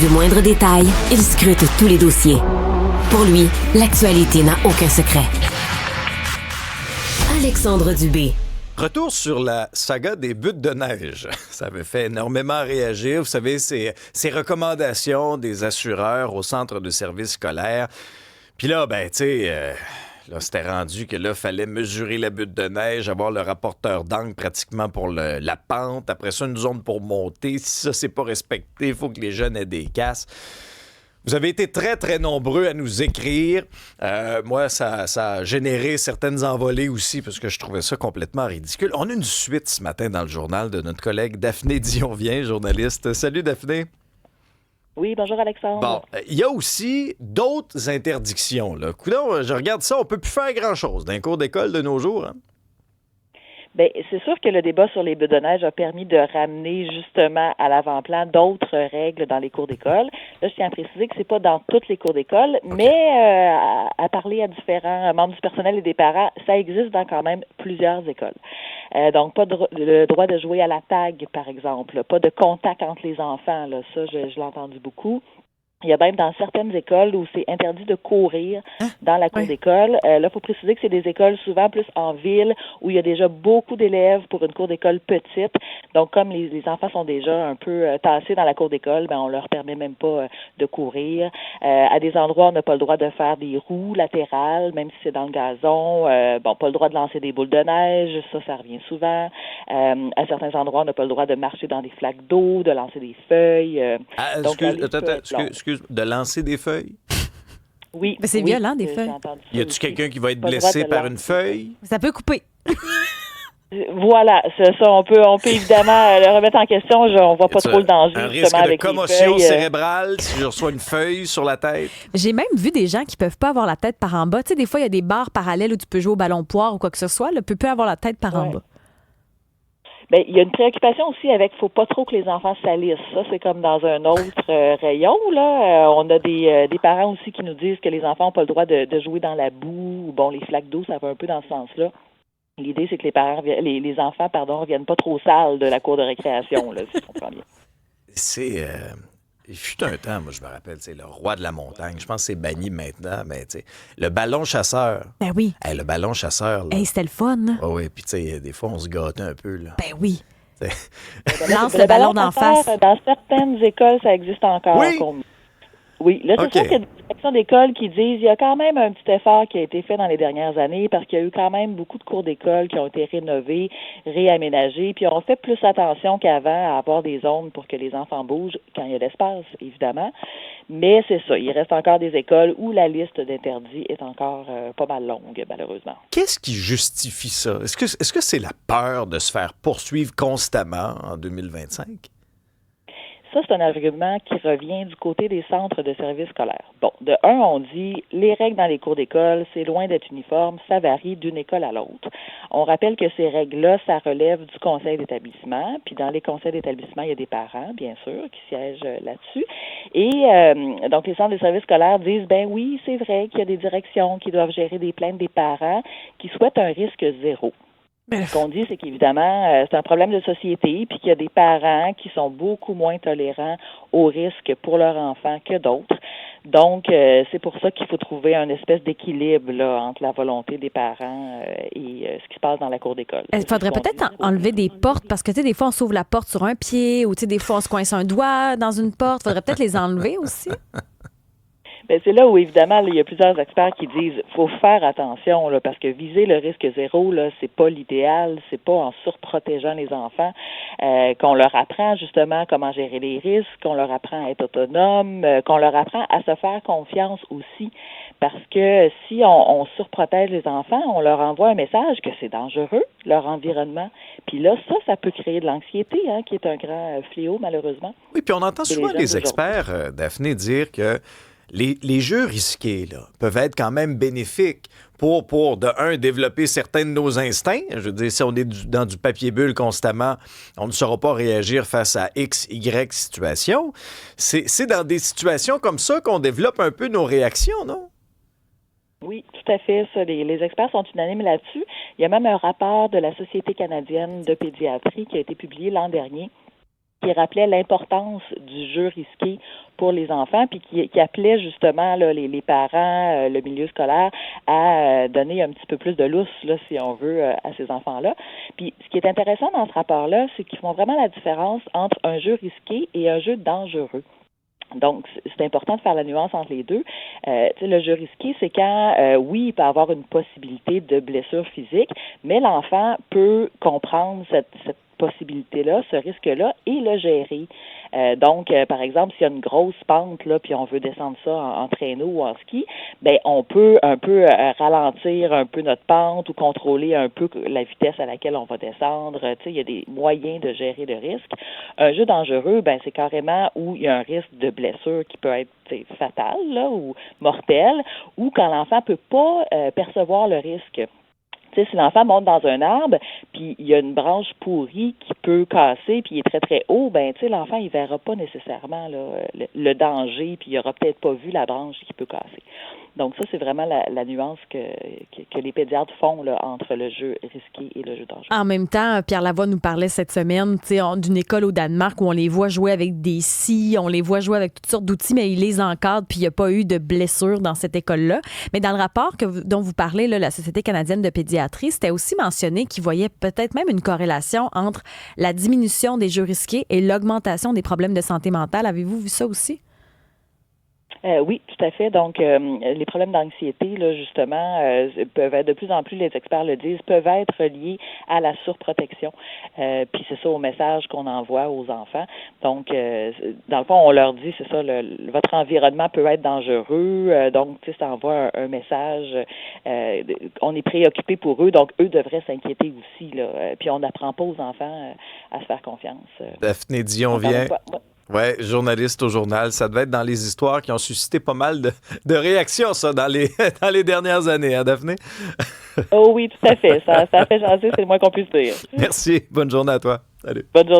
Du moindre détail, il scrute tous les dossiers. Pour lui, l'actualité n'a aucun secret. Alexandre Dubé. Retour sur la saga des buttes de neige. Ça avait fait énormément réagir. Vous savez, ces recommandations des assureurs au centre de services scolaires. Puis là, tu sais, là, c'était rendu que là, fallait mesurer la butte de neige, avoir le rapporteur d'angle pratiquement pour la pente. Après ça, une zone pour monter. Si ça, c'est pas respecté, il faut que les jeunes aient des casques. Vous avez été très, très nombreux à nous écrire. Moi, ça a généré certaines envolées aussi parce que je trouvais ça complètement ridicule. On a une suite ce matin dans le journal de notre collègue Daphné Dionvien, journaliste. Salut, Daphné. Oui, bonjour Alexandre. Bon, il y a aussi d'autres interdictions, là. Coudonc, je regarde ça, on peut plus faire grand-chose dans les cours d'école de nos jours, hein? Bien, c'est sûr que le débat sur les buttes de neige a permis de ramener justement à l'avant-plan d'autres règles dans les cours d'école. Là, je tiens à préciser que c'est pas dans toutes les cours d'école, mais à parler à différents membres du personnel et des parents, ça existe dans quand même plusieurs écoles. Donc, pas le droit de jouer à la tag, par exemple, pas de contact entre les enfants, là, ça, je l'ai entendu beaucoup. Il y a même dans certaines écoles où c'est interdit de courir dans la cour d'école. Là, il faut préciser que c'est des écoles souvent plus en ville où il y a déjà beaucoup d'élèves pour une cour d'école petite. Donc, comme les enfants sont déjà un peu tassés dans la cour d'école, on leur permet même pas de courir. À des endroits, on n'a pas le droit de faire des roues latérales, même si c'est dans le gazon. Pas le droit de lancer des boules de neige, ça revient souvent. À certains endroits, on n'a pas le droit de marcher dans des flaques d'eau, de lancer des feuilles. Excuse, de lancer des feuilles? Oui. Mais c'est violent, des feuilles. Y a-tu quelqu'un qui va être blessé par une feuille? Ça peut couper. Voilà, ça, on peut évidemment le remettre en question. On voit pas trop le danger. Un risque de commotion cérébrale si je reçois une feuille sur la tête? J'ai même vu des gens qui peuvent pas avoir la tête par en bas. Tu sais, des fois, il y a des barres parallèles où tu peux jouer au ballon poire ou quoi que ce soit. Tu peux pas avoir la tête par en bas. Bien, il y a une préoccupation aussi avec faut pas trop que les enfants salissent. Ça, c'est comme dans un autre rayon, là. On a des parents aussi qui nous disent que les enfants n'ont pas le droit de jouer dans la boue. Bon, les flaques d'eau, ça va un peu dans ce sens-là. L'idée, c'est que les enfants, reviennent pas trop sales de la cour de récréation, là, si je comprends bien. Il fut un temps, moi, je me rappelle, le roi de la montagne. Je pense que c'est banni maintenant, mais tu sais, le ballon chasseur. Ben oui. Le ballon chasseur, là. C'était le fun. Oui, puis tu sais, des fois, on se gâtait un peu, là. Ben oui. Lance le ballon d'en face. Dans certaines écoles, ça existe encore. Oui. Oui, là, c'est sûr qu'il y a des directions d'école qui disent il y a quand même un petit effort qui a été fait dans les dernières années parce qu'il y a eu quand même beaucoup de cours d'école qui ont été rénovés, réaménagés, puis on fait plus attention qu'avant à avoir des zones pour que les enfants bougent quand il y a l'espace, évidemment. Mais c'est ça, il reste encore des écoles où la liste d'interdits est encore pas mal longue, malheureusement. Qu'est-ce qui justifie ça? Est-ce que c'est la peur de se faire poursuivre constamment en 2025? Ça, c'est un argument qui revient du côté des centres de services scolaires. Bon, de un, on dit, les règles dans les cours d'école, c'est loin d'être uniforme, ça varie d'une école à l'autre. On rappelle que ces règles-là, ça relève du conseil d'établissement, puis dans les conseils d'établissement, il y a des parents, bien sûr, qui siègent là-dessus. Et donc, les centres de services scolaires disent, ben oui, c'est vrai qu'il y a des directions qui doivent gérer des plaintes des parents qui souhaitent un risque zéro. Ce qu'on dit, c'est qu'évidemment, c'est un problème de société, puis qu'il y a des parents qui sont beaucoup moins tolérants au risque pour leur enfant que d'autres. Donc, c'est pour ça qu'il faut trouver un espèce d'équilibre là, entre la volonté des parents et ce qui se passe dans la cour d'école. Il faudrait peut-être enlever des portes, parce que, tu sais, des fois, on s'ouvre la porte sur un pied, ou, tu sais, des fois, on se coince un doigt dans une porte. Il faudrait peut-être les enlever aussi. Ben, c'est là où, évidemment, là, il y a plusieurs experts qui disent faut faire attention, là, parce que viser le risque zéro, là, c'est pas l'idéal, c'est pas en surprotégeant les enfants qu'on leur apprend justement comment gérer les risques, qu'on leur apprend à être autonome, qu'on leur apprend à se faire confiance aussi. Parce que si on surprotège les enfants, on leur envoie un message que c'est dangereux, leur environnement. Puis là, ça peut créer de l'anxiété, hein, qui est un grand fléau, malheureusement. Oui, puis on entend souvent les experts, Daphné, dire que les jeux risqués là, peuvent être quand même bénéfiques pour de un, développer certains de nos instincts. Je veux dire, si on est dans du papier bulle constamment, on ne saura pas réagir face à X, Y situation. C'est dans des situations comme ça qu'on développe un peu nos réactions, non? Oui, tout à fait. Ça, les experts sont unanimes là-dessus. Il y a même un rapport de la Société canadienne de pédiatrie qui a été publié l'an dernier qui rappelait l'importance du jeu risqué pour les enfants, puis qui appelait justement là, les parents, le milieu scolaire, à donner un petit peu plus de lousse, là, si on veut, à ces enfants-là. Puis ce qui est intéressant dans ce rapport-là, c'est qu'ils font vraiment la différence entre un jeu risqué et un jeu dangereux. Donc, c'est important de faire la nuance entre les deux. Le jeu risqué, c'est quand, oui, il peut avoir une possibilité de blessure physique, mais l'enfant peut comprendre cette possibilité-là, ce risque-là, et le gérer. Donc, par exemple, s'il y a une grosse pente, là, puis on veut descendre ça en traîneau ou en ski, ben on peut un peu ralentir un peu notre pente ou contrôler un peu la vitesse à laquelle on va descendre. Tu sais, il y a des moyens de gérer le risque. Un jeu dangereux, ben c'est carrément où il y a un risque de blessure qui peut être fatal, là, ou mortel, ou quand l'enfant peut pas percevoir le risque. Tu sais, si l'enfant monte dans un arbre, puis il y a une branche pourrie qui peut casser, puis il est très, très haut, ben tu sais, l'enfant, il verra pas nécessairement là, le danger, puis il aura peut-être pas vu la branche qui peut casser. Donc ça, c'est vraiment la nuance que les pédiatres font là, entre le jeu risqué et le jeu dangereux. En même temps, Pierre Lavoie nous parlait cette semaine d'une école au Danemark où on les voit jouer avec des scies, on les voit jouer avec toutes sortes d'outils, mais ils les encadrent, puis il n'y a pas eu de blessures dans cette école-là. Mais dans le rapport dont vous parlez, là, la Société canadienne de pédiatrie, c'était aussi mentionné qu'ils voyaient peut-être même une corrélation entre la diminution des jeux risqués et l'augmentation des problèmes de santé mentale. Avez-vous vu ça aussi? Oui, tout à fait. Donc, les problèmes d'anxiété, là, justement, peuvent être de plus en plus, les experts le disent, peuvent être liés à la surprotection. Puis c'est ça au message qu'on envoie aux enfants. Donc, dans le fond, on leur dit, c'est ça, votre environnement peut être dangereux. Donc, tu sais, ça envoie un message. On est préoccupé pour eux, donc eux devraient s'inquiéter aussi. Là. Puis on n'apprend pas aux enfants à se faire confiance. Daphné Dion vient. Oui, journaliste au journal. Ça devait être dans les histoires qui ont suscité pas mal de réactions, ça, dans les dernières années, hein, Daphné? Oh oui, tout à fait. Ça a fait jaser, c'est le moins qu'on puisse dire. Merci. Bonne journée à toi. Salut. Bonne journée.